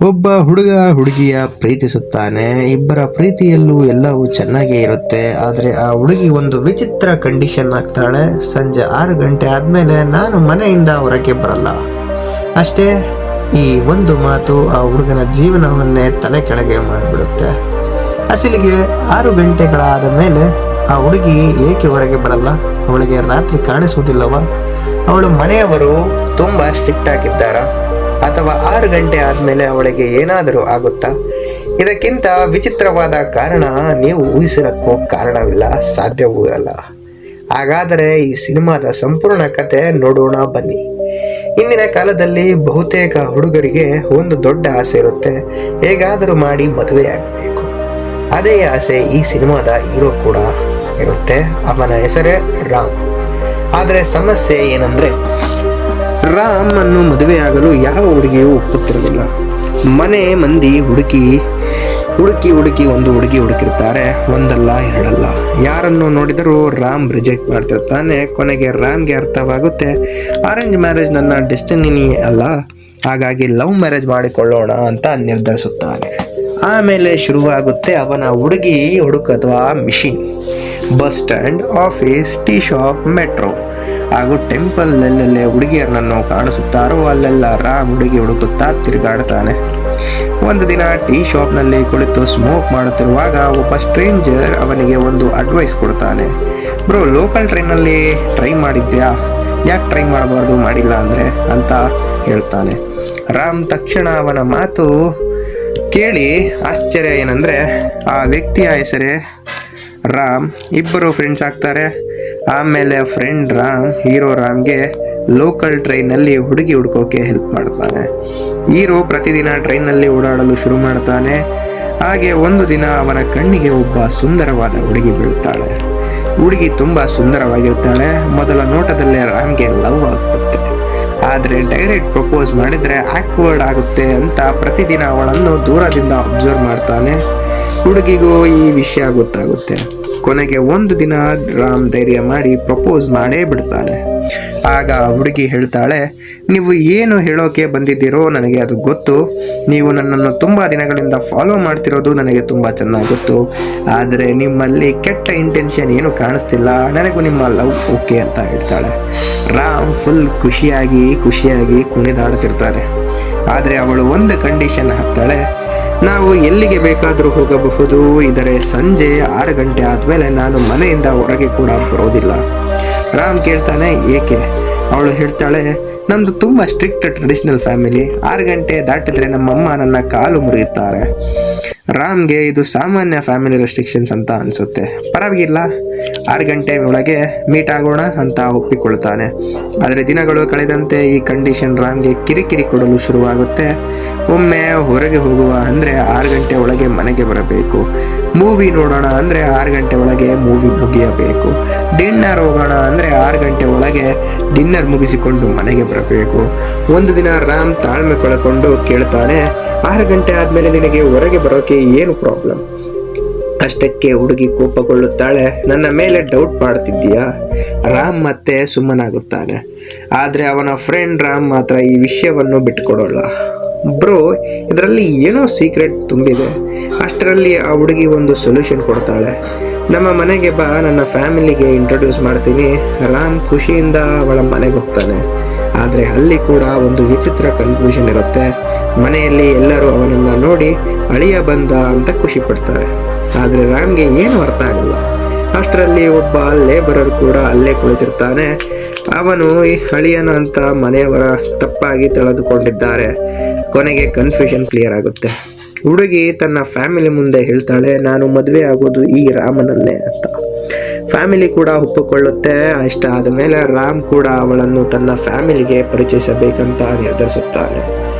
ಒಬ್ಬ ಹುಡುಗ ಹುಡುಗಿಯ ಪ್ರೀತಿಸುತ್ತಾನೆ. ಇಬ್ಬರ ಪ್ರೀತಿಯಲ್ಲೂ ಎಲ್ಲವೂ ಚೆನ್ನಾಗೇ ಇರುತ್ತೆ. ಆದರೆ ಆ ಹುಡುಗಿ ಒಂದು ವಿಚಿತ್ರ ಕಂಡೀಷನ್ ಆಗ್ತಾಳೆ. ಸಂಜೆ 6 ಗಂಟೆ ಆದಮೇಲೆ ನಾನು ಮನೆಯಿಂದ ಹೊರಗೆ ಬರಲ್ಲ. ಅಷ್ಟೇ. ಈ ಒಂದು ಮಾತು ಆ ಹುಡುಗನ ಜೀವನವನ್ನೇ ತಲೆ ಕೆಳಗೆ ಮಾಡಿಬಿಡುತ್ತೆ. ಅಸಲಿಗೆ 6 ಗಂಟೆಗಳಾದ ಮೇಲೆ ಆ ಹುಡುಗಿ ಏಕೆ ಹೊರಗೆ ಬರಲ್ಲ? ಅವಳಿಗೆ ರಾತ್ರಿ ಕಾಣಿಸುವುದಿಲ್ಲವಾ? ಅವಳ ಮನೆಯವರು ತುಂಬ ಸ್ಟ್ರಿಕ್ಟ್ ಆಗಿದ್ದಾರಾ? ಅಥವಾ 6 ಗಂಟೆ ಆದಮೇಲೆ ಅವಳಿಗೆ ಏನಾದರೂ ಆಗುತ್ತಾ? ಇದಕ್ಕಿಂತ ವಿಚಿತ್ರವಾದ ಕಾರಣ ನೀವು ಊಹಿಸಿರಕ್ಕೂ ಕಾರಣವಿಲ್ಲ, ಸಾಧ್ಯವೂ ಇರಲ್ಲ. ಹಾಗಾದರೆ ಈ ಸಿನಿಮಾದ ಸಂಪೂರ್ಣ ಕತೆ ನೋಡೋಣ ಬನ್ನಿ. ಇಂದಿನ ಕಾಲದಲ್ಲಿ ಬಹುತೇಕ ಹುಡುಗರಿಗೆ ಒಂದು ದೊಡ್ಡ ಆಸೆ ಇರುತ್ತೆ, ಹೇಗಾದರೂ ಮಾಡಿ ಮದುವೆಯಾಗಬೇಕು. ಅದೇ ಆಸೆ ಈ ಸಿನಿಮಾದ ಹೀರೋ ಕೂಡ ಇರುತ್ತೆ. ಅವನ ಹೆಸರೇ ರಾಮ್. ಆದರೆ ಸಮಸ್ಯೆ ಏನಂದರೆ, ರಾಮ್ ಅನ್ನು ಮದುವೆಯಾಗಲು ಯಾವ ಹುಡುಗಿಯೂ ಒಪ್ಪುತ್ತಿರಲಿಲ್ಲ. ಮನೆ ಮಂದಿ ಹುಡುಕಿ ಒಂದು ಹುಡುಗಿ ಹುಡುಕಿರ್ತಾರೆ. ಒಂದಲ್ಲ ಎರಡಲ್ಲ. ಯಾರನ್ನು ನೋಡಿದರೂ ರಾಮ್ ರಿಜೆಕ್ಟ್ ಮಾಡ್ತಿರ್ತಾನೆ. ಕೊನೆಗೆ ರಾಮ್ಗೆ ಅರ್ಥವಾಗುತ್ತೆ, ಅರೇಂಜ್ ಮ್ಯಾರೇಜ್ ನನ್ನ ಡೆಸ್ಟಿನಿ ಅಲ್ಲ, ಹಾಗಾಗಿ ಲವ್ ಮ್ಯಾರೇಜ್ ಮಾಡಿಕೊಳ್ಳೋಣ ಅಂತ ನಿರ್ಧರಿಸುತ್ತಾನೆ. ಆಮೇಲೆ ಶುರುವಾಗುತ್ತೆ ಅವನ ಹುಡುಗಿ ಹುಡುಕುವ machine. Bus stand, office, tea shop, metro ಹಾಗೂ ಟೆಂಪಲ್ ಎಲ್ಲೆಲ್ಲೇ ಹುಡುಗಿಯರನ್ನು ಕಾಣಿಸುತ್ತಾರೋ ಅಲ್ಲೆಲ್ಲ ರಾಮ್ ಹುಡುಗಿ ಹುಡುಕುತ್ತಾ ತಿರುಗಾಡ್ತಾನೆ. ಒಂದು ದಿನ ಟೀ ಶಾಪ್ನಲ್ಲಿ ಕುಳಿತು ಸ್ಮೋಕ್ ಮಾಡುತ್ತಿರುವಾಗ ಒಬ್ಬ ಸ್ಟ್ರೇಂಜರ್ ಅವನಿಗೆ ಒಂದು ಅಡ್ವೈಸ್ ಕೊಡ್ತಾನೆ. ಬ್ರೋ, ಲೋಕಲ್ ಟ್ರೈನಲ್ಲಿ ಟ್ರೈ ಮಾಡಿದ್ಯಾ? ಯಾಕೆ ಟ್ರೈ ಮಾಡಬಾರ್ದು, ಮಾಡಿಲ್ಲ ಅಂದರೆ ಅಂತ ಹೇಳ್ತಾನೆ. ರಾಮ್ ತಕ್ಷಣ ಅವನ ಮಾತು ಕೇಳಿ ಆಶ್ಚರ್ಯ. ಏನಂದರೆ ಆ ವ್ಯಕ್ತಿಯ ಹೆಸರೇ ರಾಮ್. ಇಬ್ಬರು ಫ್ರೆಂಡ್ಸ್ ಆಗ್ತಾರೆ. ಆಮೇಲೆ ಫ್ರೆಂಡ್ ರಾಮ್ ಹೀರೋ ರಾಮ್ಗೆ ಲೋಕಲ್ ಟ್ರೈನಲ್ಲಿ ಹುಡುಗಿ ಹುಡುಕೋಕೆ ಹೆಲ್ಪ್ ಮಾಡ್ತಾನೆ. ಹೀರೋ ಪ್ರತಿದಿನ ಟ್ರೈನಲ್ಲಿ ಓಡಾಡಲು ಶುರು ಮಾಡ್ತಾನೆ. ಹಾಗೆ ಒಂದು ದಿನ ಅವನ ಕಣ್ಣಿಗೆ ಒಬ್ಬ ಸುಂದರವಾದ ಹುಡುಗಿ ಬೀಳ್ತಾಳೆ. ಹುಡುಗಿ ತುಂಬ ಸುಂದರವಾಗಿರ್ತಾಳೆ. ಮೊದಲ ನೋಟದಲ್ಲೇ ರಾಮ್ಗೆ ಲವ್ ಆಗುತ್ತೆ. ಆದರೆ ಡೈರೆಕ್ಟ್ ಪ್ರಪೋಸ್ ಮಾಡಿದರೆ ಆಕ್ವರ್ಡ್ ಆಗುತ್ತೆ ಅಂತ ಪ್ರತಿದಿನ ಅವಳನ್ನು ದೂರದಿಂದ ಅಬ್ಸರ್ವ್ ಮಾಡ್ತಾನೆ. ಹುಡುಗಿಗೂ ಈ ವಿಷಯ ಗೊತ್ತಾಗುತ್ತೆ. ಕೊನೆಗೆ ಒಂದು ದಿನ ರಾಮ್ ಧೈರ್ಯ ಮಾಡಿ ಪ್ರಪೋಸ್ ಮಾಡೇ ಬಿಡ್ತಾನೆ. ಆಗ ಹುಡುಗಿ ಹೇಳ್ತಾಳೆ, ನೀವು ಏನು ಹೇಳೋಕೆ ಬಂದಿದ್ದೀರೋ ನನಗೆ ಅದು ಗೊತ್ತು. ನೀವು ನನ್ನನ್ನು ತುಂಬ ದಿನಗಳಿಂದ ಫಾಲೋ ಮಾಡ್ತಿರೋದು ನನಗೆ ತುಂಬ ಚೆನ್ನಾಗಿ ಗೊತ್ತು. ಆದರೆ ನಿಮ್ಮಲ್ಲಿ ಕೆಟ್ಟ ಇಂಟೆನ್ಷನ್ ಏನು ಕಾಣಿಸ್ತಿಲ್ಲ. ನನಗೂ ನಿಮ್ಮ ಲವ್ ಓಕೆ ಅಂತ ಹೇಳ್ತಾಳೆ. ರಾಮ್ ಫುಲ್ ಖುಷಿಯಾಗಿ ಕುಣಿದಾಡ್ತಿರ್ತಾನೆ. ಆದರೆ ಅವಳು ಒಂದು ಕಂಡೀಷನ್ ಹಾಕ್ತಾಳೆ, ನಾವು ಎಲ್ಲಿಗೆ ಬೇಕಾದರೂ ಹೋಗಬಹುದು, ಇದರ ಸಂಜೆ 6 ಗಂಟೆ ಆದಮೇಲೆ ನಾನು ಮನೆಯಿಂದ ಹೊರಗೆ ಕೂಡ ಬರೋದಿಲ್ಲ. ರಾಮ್ ಕೇಳ್ತಾನೆ, ಏಕೆ? ಅವಳು ಹೇಳ್ತಾಳೆ, ನಮ್ಮದು ತುಂಬ ಸ್ಟ್ರಿಕ್ಟ್ ಟ್ರೆಡಿಷನಲ್ ಫ್ಯಾಮಿಲಿ. 6 ಗಂಟೆ ದಾಟಿದ್ರೆ ನಮ್ಮಮ್ಮ ನನ್ನ ಕಾಲು ಮುರಿಯುತ್ತಾರೆ. ರಾಮ್ಗೆ ಇದು ಸಾಮಾನ್ಯ ಫ್ಯಾಮಿಲಿ ರೆಸ್ಟ್ರಿಕ್ಷನ್ಸ್ ಅಂತ ಅನಿಸುತ್ತೆ. ಪರವಾಗಿಲ್ಲ, 6 ಗಂಟೆ ಒಳಗೆ ಮೀಟ್ ಆಗೋಣ ಅಂತ ಒಪ್ಪಿಕೊಳ್ತಾನೆ. ಆದರೆ ದಿನಗಳು ಕಳೆದಂತೆ ಈ ಕಂಡೀಷನ್ ರಾಮ್ಗೆ ಕಿರಿಕಿರಿ ಕೊಡಲು ಶುರುವಾಗುತ್ತೆ. ಒಮ್ಮೆ ಹೊರಗೆ ಹೋಗುವ ಅಂದರೆ 6 ಗಂಟೆ ಒಳಗೆ ಮನೆಗೆ ಬರಬೇಕು. ಮೂವಿ ನೋಡೋಣ ಅಂದರೆ 6 ಗಂಟೆ ಒಳಗೆ ಮೂವಿ ಮುಗಿಯಬೇಕು. ಡಿನ್ನರ್ ಹೋಗೋಣ ಅಂದರೆ 6 ಗಂಟೆ ಒಳಗೆ ಡಿನ್ನರ್ ಮುಗಿಸಿಕೊಂಡು ಮನೆಗೆ ಬರಬೇಕು. ಒಂದು ದಿನ ರಾಮ್ ತಾಳ್ಮೆ ಕಳ್ಕೊಂಡು ಕೇಳ್ತಾನೆ, 6 ಗಂಟೆ ಆದಮೇಲೆ ನಿನಗೆ ಹೊರಗೆ ಬರೋಕೆ ಏನು ಪ್ರಾಬ್ಲಮ್? ಅಷ್ಟಕ್ಕೆ ಹುಡುಗಿ ಕೋಪಗೊಳ್ಳುತ್ತಾಳೆ, ನನ್ನ ಮೇಲೆ ಡೌಟ್ ಮಾಡ್ತಿದ್ದೀಯಾ? ರಾಮ್ ಮತ್ತೆ ಸುಮ್ಮನಾಗುತ್ತಾನೆ. ಆದರೆ ಅವನ ಫ್ರೆಂಡ್ ರಾಮ್ ಮಾತ್ರ ಈ ವಿಷಯವನ್ನು ಬಿಟ್ಟುಕೊಡೋಲ್ಲ. ಬ್ರೋ, ಇದರಲ್ಲಿ ಏನೋ ಸೀಕ್ರೆಟ್ ತುಂಬಿದೆ. ಅಷ್ಟರಲ್ಲಿ ಆ ಹುಡುಗಿ ಒಂದು ಸೊಲ್ಯೂಷನ್ ಕೊಡ್ತಾಳೆ. ನಮ್ಮ ಮನೆಗೆ ಬಾ, ನನ್ನ ಫ್ಯಾಮಿಲಿಗೆ ಇಂಟ್ರೊಡ್ಯೂಸ್ ಮಾಡ್ತೀನಿ. ರಾಮ್ ಖುಷಿಯಿಂದ ಅವಳ ಮನೆಗೆ ಹೋಗ್ತಾನೆ. ಆದರೆ ಅಲ್ಲಿ ಕೂಡ ಒಂದು ವಿಚಿತ್ರ ಕನ್ಫ್ಯೂಷನ್ ಇರುತ್ತೆ. ಮನೆಯಲ್ಲಿ ಎಲ್ಲರೂ ಅವನನ್ನು ನೋಡಿ ಅಳಿಯ ಬಂದ ಅಂತ ಖುಷಿ ಪಡ್ತಾರೆ. ಆದರೆ ರಾಮ್ಗೆ ಏನು ಅರ್ಥ ಆಗಲ್ಲ. ಅಷ್ಟರಲ್ಲಿ ಒಬ್ಬ ಲೇಬರರ್ ಕೂಡ ಅಲ್ಲೇ ಕುಳಿತಿರ್ತಾನೆ. ಅವನು ಈ ಅಳಿಯನ ಅಂತ ಮನೆಯವರ ತಪ್ಪಾಗಿ ತಿಳಿದುಕೊಂಡಿದ್ದಾರೆ. ಕೊನೆಗೆ ಕನ್ಫ್ಯೂಷನ್ ಕ್ಲಿಯರ್ ಆಗುತ್ತೆ. ಹುಡುಗಿ ತನ್ನ ಫ್ಯಾಮಿಲಿ ಮುಂದೆ ಹೇಳ್ತಾಳೆ, ನಾನು ಮದುವೆ ಆಗೋದು ಈ ರಾಮನನ್ನೇ ಅಂತ. ಫ್ಯಾಮಿಲಿ ಕೂಡ ಒಪ್ಪಿಕೊಳ್ಳುತ್ತೆ. ಇಷ್ಟ ಆದ ಮೇಲೆ ರಾಮ್ ಕೂಡ ಅವಳನ್ನು ತನ್ನ ಫ್ಯಾಮಿಲಿಗೆ ಪರಿಚಯಿಸಬೇಕಂತ ನಿರ್ಧರಿಸುತ್ತಾನೆ.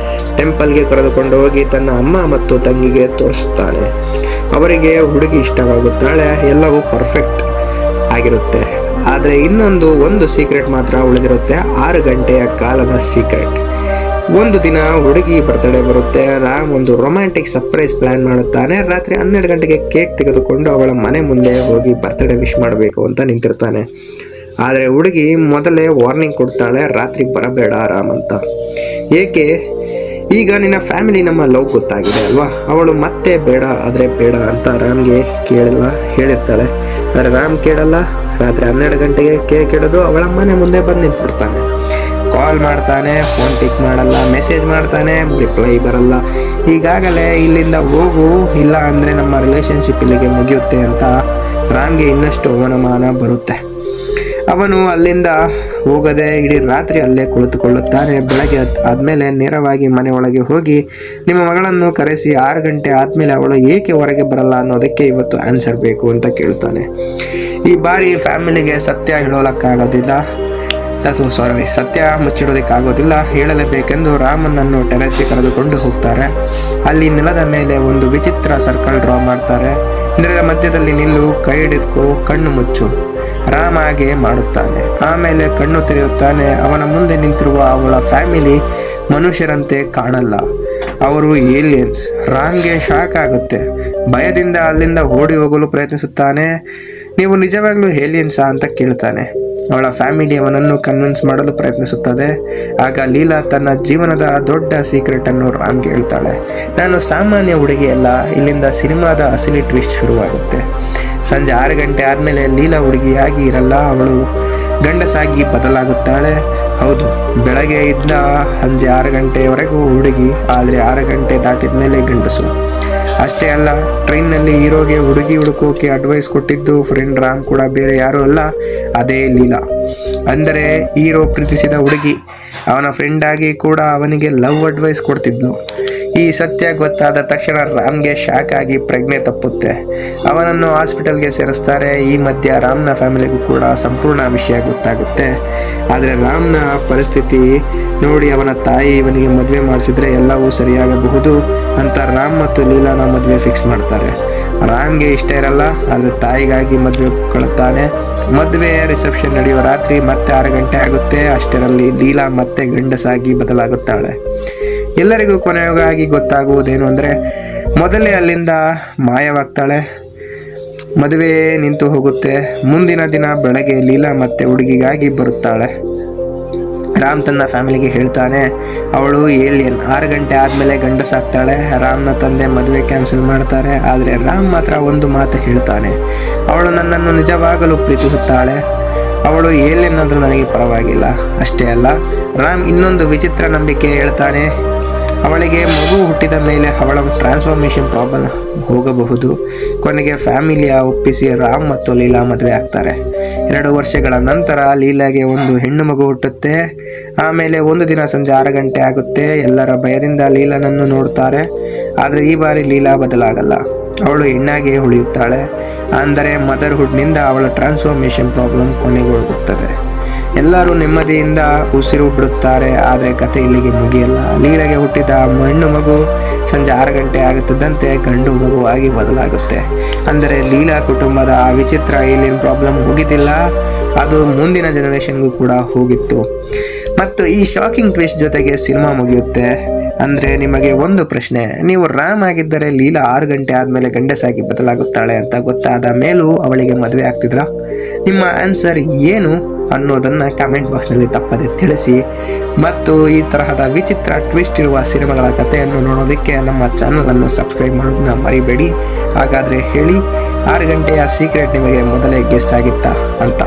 ಟೆಂಪಲ್ಗೆ ಕರೆದುಕೊಂಡು ಹೋಗಿ ತನ್ನ ಅಮ್ಮ ಮತ್ತು ತಂಗಿಗೆ ತೋರಿಸುತ್ತಾನೆ. ಅವರಿಗೆ ಹುಡುಗಿ ಇಷ್ಟವಾಗುತ್ತಾಳೆ. ಎಲ್ಲವೂ ಪರ್ಫೆಕ್ಟ್ ಆಗಿರುತ್ತೆ. ಆದರೆ ಒಂದು ಸೀಕ್ರೆಟ್ ಮಾತ್ರ ಉಳಿದಿರುತ್ತೆ. 6 ಗಂಟೆಯ ಕಾಲದ ಸೀಕ್ರೆಟ್. ಒಂದು ದಿನ ಹುಡುಗಿ ಬರ್ತಡೇ ಬರುತ್ತೆ. ರಾಮ್ ಒಂದು ರೊಮ್ಯಾಂಟಿಕ್ ಸರ್ಪ್ರೈಸ್ ಪ್ಲಾನ್ ಮಾಡುತ್ತಾನೆ. ರಾತ್ರಿ 12 ಗಂಟೆಗೆ ಕೇಕ್ ತೆಗೆದುಕೊಂಡು ಅವಳ ಮನೆ ಮುಂದೆ ಹೋಗಿ ಬರ್ತ್ಡೇ ವಿಶ್ ಮಾಡಬೇಕು ಅಂತ ನಿಂತಿರ್ತಾನೆ. ಆದರೆ ಹುಡುಗಿ ಮೊದಲೇ ವಾರ್ನಿಂಗ್ ಕೊಡ್ತಾಳೆ, ರಾತ್ರಿ ಬರಬೇಡ ರಾಮ್ ಅಂತ. ಏಕೆ? ಈಗ ನಿನ್ನ ಫ್ಯಾಮಿಲಿ ನಮ್ಮ ಲವ್ ಗೊತ್ತಾಗಿದೆ ಅಲ್ವಾ, ಅವಳು ಮತ್ತೆ ಬೇಡ ಆದರೆ ಬೇಡ ಅಂತ ರಾಮ್ಗೆ ಹೇಳಿರ್ತಾಳೆ. ಆದರೆ ರಾಮ್ ಕೇಳಲ್ಲ. ರಾತ್ರಿ 12 ಗಂಟೆಗೆ ಕೇಕ್ ಇಡೋದು ಅವಳ ಮನೆ ಮುಂದೆ ಬಂದು ನಿಂತ್ಬಿಡ್ತಾನೆ. ಕಾಲ್ ಮಾಡ್ತಾನೆ, ಫೋನ್ ಪಿಕ್ ಮಾಡಲ್ಲ, ಮೆಸೇಜ್ ಮಾಡ್ತಾನೆ, ರಿಪ್ಲೈ ಬರಲ್ಲ. ಈಗಾಗಲೇ ಇಲ್ಲಿಂದ ಹೋಗು, ಇಲ್ಲ ಅಂದರೆ ನಮ್ಮ ರಿಲೇಷನ್ಶಿಪ್ ಇಲ್ಲಿಗೆ ಮುಗಿಯುತ್ತೆ ಅಂತ ರಾಮ್ಗೆ ಇನ್ನಷ್ಟು ಅವಮಾನ ಬರುತ್ತೆ. ಅವನು ಅಲ್ಲಿಂದ ಹೋಗದೆ ಇಡೀ ರಾತ್ರಿ ಅಲ್ಲೇ ಕುಳಿತುಕೊಳ್ಳುತ್ತಾನೆ. ಬೆಳಗ್ಗೆ ಆದಮೇಲೆ ನೇರವಾಗಿ ಮನೆ ಒಳಗೆ ಹೋಗಿ ನಿಮ್ಮ ಮಗಳನ್ನು ಕರೆಸಿ 6 ಗಂಟೆ ಆದಮೇಲೆ ಅವಳು ಏಕೆ ಹೊರಗೆ ಬರಲ್ಲ ಅನ್ನೋದಕ್ಕೆ ಇವತ್ತು ಆನ್ಸರ್ ಬೇಕು ಅಂತ ಕೇಳ್ತಾನೆ. ಈ ಬಾರಿ ಫ್ಯಾಮಿಲಿಗೆ ಸತ್ಯ ಸತ್ಯ ಮುಚ್ಚಿಡೋದಕ್ಕಾಗೋದಿಲ್ಲ. ಹೇಳಲೇಬೇಕೆಂದು ರಾಮನನ್ನು ಟೆರೆಸ್ಗೆ ಕರೆದುಕೊಂಡು ಹೋಗ್ತಾರೆ. ಅಲ್ಲಿ ನೆಲದ ಮೇಲೆ ಒಂದು ವಿಚಿತ್ರ ಸರ್ಕಲ್ ಡ್ರಾ ಮಾಡ್ತಾರೆ. ನೆಲದ ಮಧ್ಯದಲ್ಲಿ ನಿಲ್ಲು, ಕೈ ಹಿಡಿದುಕೋ, ಕಣ್ಣು ಮುಚ್ಚು. ರಾಮ್ ಹಾಗೆ ಮಾಡುತ್ತಾನೆ. ಆಮೇಲೆ ಕಣ್ಣು ತೆರೆಯುತ್ತಾನೆ. ಅವನ ಮುಂದೆ ನಿಂತಿರುವ ಅವಳ ಫ್ಯಾಮಿಲಿ ಮನುಷ್ಯರಂತೆ ಕಾಣಲ್ಲ, ಅವರು ಏಲಿಯನ್ಸ್. ರಾಮ್ಗೆ ಶಾಕ್ ಆಗುತ್ತೆ. ಭಯದಿಂದ ಅಲ್ಲಿಂದ ಓಡಿ ಹೋಗಲು ಪ್ರಯತ್ನಿಸುತ್ತಾನೆ. ನೀವು ನಿಜವಾಗ್ಲೂ ಏಲಿಯನ್ಸಾ ಅಂತ ಕೇಳ್ತಾನೆ. ಅವಳ ಫ್ಯಾಮಿಲಿ ಅವನನ್ನು ಕನ್ವಿನ್ಸ್ ಮಾಡಲು ಪ್ರಯತ್ನಿಸುತ್ತದೆ. ಆಗ ಲೀಲಾ ತನ್ನ ಜೀವನದ ದೊಡ್ಡ ಸೀಕ್ರೆಟ್ ಅನ್ನು ರಾಮ್ಗೆ ಹೇಳ್ತಾಳೆ. ನಾನು ಸಾಮಾನ್ಯ ಹುಡುಗಿ ಅಲ್ಲ, ಇಲ್ಲಿಂದ ಸಿನಿಮಾದ ಅಸಲಿ ಟ್ವಿಸ್ಟ್ ಶುರುವಾಗುತ್ತೆ. ಸಂಜೆ 6 ಗಂಟೆ ಆದಮೇಲೆ ಲೀಲಾ ಹುಡುಗಿಯಾಗಿ ಇರಲ್ಲ, ಅವಳು ಗಂಡಸಾಗಿ ಬದಲಾಗುತ್ತಾಳೆ. ಹೌದು, ಬೆಳಗ್ಗೆ ಇದ್ದ ಸಂಜೆ 6 ಗಂಟೆಯವರೆಗೂ ಹುಡುಗಿ, ಆದರೆ 6 ಗಂಟೆ ದಾಟಿದ ಮೇಲೆ ಗಂಡಸು. ಅಷ್ಟೇ ಅಲ್ಲ, ಟ್ರೈನ್ನಲ್ಲಿ ಹೀರೋಗೆ ಹುಡುಗಿ ಹುಡುಕೋಕೆ ಅಡ್ವೈಸ್ ಕೊಟ್ಟಿದ್ದು ಫ್ರೆಂಡ್ ರಾಮ್ ಕೂಡ ಬೇರೆ ಯಾರೂ ಅಲ್ಲ, ಅದೇ ಲೀಲಾ. ಅಂದರೆ ಹೀರೋ ಪ್ರೀತಿಸಿದ ಹುಡುಗಿ ಅವನ ಫ್ರೆಂಡ್ ಆಗಿ ಕೂಡ ಅವನಿಗೆ ಲವ್ ಅಡ್ವೈಸ್ ಕೊಡ್ತಿದ್ಲು. ಈ ಸತ್ಯ ಗೊತ್ತಾದ ತಕ್ಷಣ ರಾಮ್ಗೆ ಶಾಕ್ ಆಗಿ ಪ್ರಜ್ಞೆ ತಪ್ಪುತ್ತೆ. ಅವನನ್ನು ಹಾಸ್ಪಿಟಲ್ಗೆ ಸೇರಿಸ್ತಾರೆ. ಈ ಮಧ್ಯ ರಾಮ್ನ ಫ್ಯಾಮಿಲಿಗೂ ಕೂಡ ಸಂಪೂರ್ಣ ವಿಷಯ ಗೊತ್ತಾಗುತ್ತೆ. ಆದರೆ ರಾಮ್ನ ಪರಿಸ್ಥಿತಿ ನೋಡಿ ಅವನ ತಾಯಿ ಇವನಿಗೆ ಮದುವೆ ಮಾಡಿಸಿದ್ರೆ ಎಲ್ಲವೂ ಸರಿಯಾಗಬಹುದು ಅಂತ ರಾಮ್ ಮತ್ತು ಲೀಲಾನ ಮದುವೆ ಫಿಕ್ಸ್ ಮಾಡ್ತಾರೆ. ರಾಮ್ಗೆ ಇಷ್ಟ ಇರಲ್ಲ, ಆದರೆ ತಾಯಿಗಾಗಿ ಮದುವೆ ಒಪ್ಕೊಳ್ಳುತ್ತಾನೆ. ಮದುವೆ ರಿಸೆಪ್ಷನ್ ನಡೆಯುವ ರಾತ್ರಿ ಮತ್ತೆ 6 ಗಂಟೆ ಆಗುತ್ತೆ. ಅಷ್ಟರಲ್ಲಿ ಲೀಲಾ ಮತ್ತೆ ಗಂಡಸಾಗಿ ಬದಲಾಗುತ್ತಾಳೆ. ಎಲ್ಲರಿಗೂ ಕೊನೆಯಾಗಿ ಗೊತ್ತಾಗುವುದೇನು ಅಂದರೆ, ಮೊದಲೇ ಅಲ್ಲಿಂದ ಮಾಯವಾಗ್ತಾಳೆ. ಮದುವೆ ನಿಂತು ಹೋಗುತ್ತೆ. ಮುಂದಿನ ದಿನ ಬೆಳಗ್ಗೆ ಲೀಲಾ ಮತ್ತೆ ಹುಡುಗಿಗಾಗಿ ಬರುತ್ತಾಳೆ. ರಾಮ್ ತನ್ನ ಫ್ಯಾಮಿಲಿಗೆ ಹೇಳ್ತಾನೆ, ಅವಳು ಏಲಿಯನ್. 6 ಗಂಟೆ ಆದಮೇಲೆ ಗಂಡಸಾಗ್ತಾಳೆ. ರಾಮ್ನ ತಂದೆ ಮದುವೆ ಕ್ಯಾನ್ಸಲ್ ಮಾಡ್ತಾರೆ. ಆದರೆ ರಾಮ್ ಮಾತ್ರ ಒಂದು ಮಾತು ಹೇಳ್ತಾನೆ, ಅವಳು ನನ್ನನ್ನು ನಿಜವಾಗಲೂ ಪ್ರೀತಿಸುತ್ತಾಳೆ. ಅವಳು ಏಲಿಯನ್ ಆದರೂ ನನಗೆ ಪರವಾಗಿಲ್ಲ. ಅಷ್ಟೇ ಅಲ್ಲ, ರಾಮ್ ಇನ್ನೊಂದು ವಿಚಿತ್ರ ನಂಬಿಕೆ ಹೇಳ್ತಾನೆ. ಅವಳಿಗೆ ಮಗು ಹುಟ್ಟಿದ ಮೇಲೆ ಅವಳ ಟ್ರಾನ್ಸ್ಫಾರ್ಮೇಷನ್ ಪ್ರಾಬ್ಲಮ್ ಹೋಗಬಹುದು. ಕೊನೆಗೆ ಫ್ಯಾಮಿಲಿಯ ಒಪ್ಪಿಸಿ ರಾಮ್ ಮತ್ತು ಲೀಲಾ ಮದುವೆ ಆಗ್ತಾರೆ. 2 ವರ್ಷಗಳ ನಂತರ ಲೀಲಾಗೆ ಒಂದು ಹೆಣ್ಣು ಮಗು ಹುಟ್ಟುತ್ತೆ. ಆಮೇಲೆ ಒಂದು ದಿನ ಸಂಜೆ 6 ಗಂಟೆ ಆಗುತ್ತೆ. ಎಲ್ಲರ ಭಯದಿಂದ ಲೀಲಾನನ್ನು ನೋಡ್ತಾರೆ. ಆದರೆ ಈ ಬಾರಿ ಲೀಲಾ ಬದಲಾಗಲ್ಲ, ಅವಳು ಹೆಣ್ಣಾಗಿಯೇ ಉಳಿಯುತ್ತಾಳೆ. ಅಂದರೆ ಮದರ್ಹುಡ್ನಿಂದ ಅವಳ ಟ್ರಾನ್ಸ್ಫಾರ್ಮೇಷನ್ ಪ್ರಾಬ್ಲಮ್ ಕೊನೆಗೊಳ್ಳುತ್ತದೆ. ಎಲ್ಲರೂ ನೆಮ್ಮದಿಯಿಂದ ಉಸಿರು ಬಿಡುತ್ತಾರೆ. ಆದರೆ ಕತೆ ಇಲ್ಲಿಗೆ ಮುಗಿಯಲ್ಲ. ಲೀಲಾಗೆ ಹುಟ್ಟಿದ ಹೆಣ್ಣು ಮಗು ಸಂಜೆ 6 ಗಂಟೆ ಆಗುತ್ತಿದ್ದಂತೆ ಗಂಡು ಮಗುವಾಗಿ ಬದಲಾಗುತ್ತೆ. ಅಂದರೆ ಲೀಲಾ ಕುಟುಂಬದ ಆ ವಿಚಿತ್ರ ಏಲಿಯನ್ ಪ್ರಾಬ್ಲಮ್ ಮುಗಿದಿಲ್ಲ, ಅದು ಮುಂದಿನ ಜನರೇಷನ್ಗೂ ಕೂಡ ಹೋಗಿತ್ತು. ಮತ್ತು ಈ ಶಾಕಿಂಗ್ ಟ್ವಿಸ್ಟ್ ಜೊತೆಗೆ ಸಿನಿಮಾ ಮುಗಿಯುತ್ತೆ. ಅಂದರೆ ನಿಮಗೆ ಒಂದು ಪ್ರಶ್ನೆ, ನೀವು ರಾಮ್ ಆಗಿದ್ದರೆ ಲೀಲಾ 6 ಗಂಟೆ ಆದಮೇಲೆ ಗಂಡಸಾಗಿ ಬದಲಾಗುತ್ತಾಳೆ ಅಂತ ಗೊತ್ತಾದ ಮೇಲೂ ಅವಳಿಗೆ ಮದುವೆ ಆಗ್ತಿದ್ರಾ? ನಿಮ್ಮ ಆನ್ಸರ್ ಏನು ಅನ್ನೋದನ್ನು ಕಮೆಂಟ್ ಬಾಕ್ಸ್ನಲ್ಲಿ ತಪ್ಪದೆ ತಿಳಿಸಿ. ಮತ್ತು ಈ ತರಹದ ವಿಚಿತ್ರ ಟ್ವಿಸ್ಟ್ ಇರುವ ಸಿನಿಮಾಗಳ ಕಥೆಯನ್ನು ನೋಡೋದಕ್ಕೆ ನಮ್ಮ ಚಾನಲನ್ನು ಸಬ್ಸ್ಕ್ರೈಬ್ ಮಾಡೋದನ್ನ ಮರಿಬೇಡಿ. ಹಾಗಾದರೆ ಹೇಳಿ, 6 ಗಂಟೆಯ ಸೀಕ್ರೆಟ್ ನಿಮಗೆ ಮೊದಲೇ ಗೆಸ್ ಆಗಿತ್ತಾ ಅಂತ.